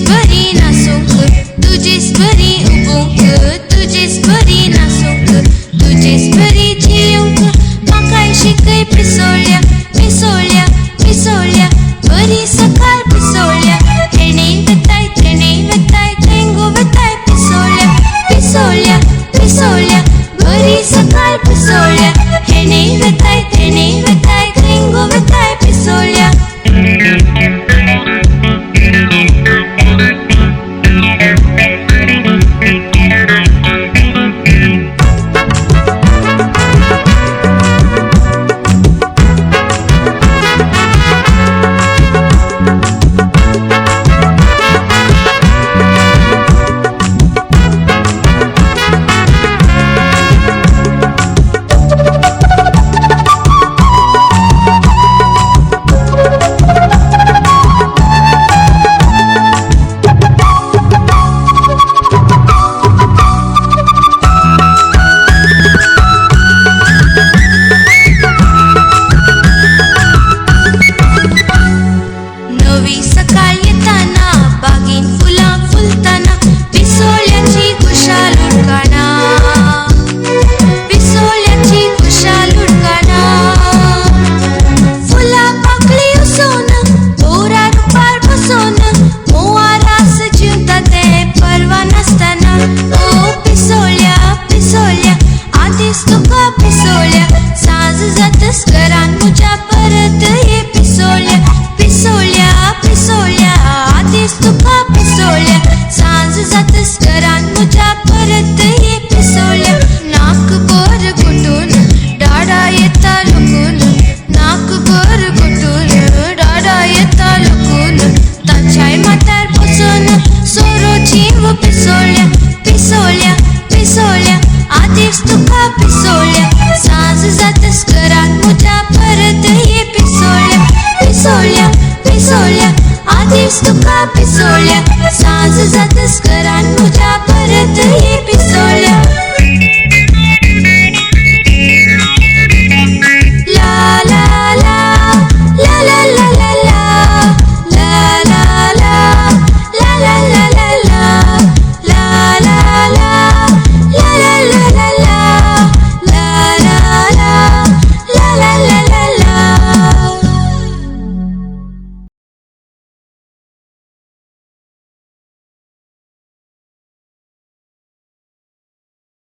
बरी नासूक तुझीच बरी उबूक तुझीच बरी नासूक तुझीच बरी जियूक म्हाकाय शिकय पिसोळ्या पिसोळ्या पिसोळ्या बरी सकाळ पिसोळ्या हेणे वताय थेंगो वताय पिसोळ्या पिसोळ्या पिसोळ्या बरी सकाळ पिसोळ्या हेणे वताय थेंगो वताय पिसोळ्या नवी सकाळ येताना बागेन फुलां फुलताना पिसोळ्याची खुशाल उडकाना पिसोळ्याची खुशाल उडकाना फुलां पाकळी उसोन पोरा रुपार बसोन मोआ रास जिवता ते परवा नासतना ओ पिसोळ्या पिसोळ्या आदीस तुका पिसोळ्या सांज जातस घरान म्हज्या परत ये पिसोळ्या पिसोळ्या पिसोळ्या आदीस तुका पिसोळ्या सांज जातस घरान म्हज्या परत ये पिसोळ्या नाक बर गुटून डाडा येता लुकून नाक बर गुटून डाडा येता लुकून ताच्याय माथ्यार बसून सोरो जीव पिसोळ्या पिसोळ्या पिसोळ्या आदीस तुका पिसोळ्या सांज जातस घरान म्हज्या परत ये पिसोळ्या पिसोळ्या पिसोळ्या आदीस तुका पिसोळ्या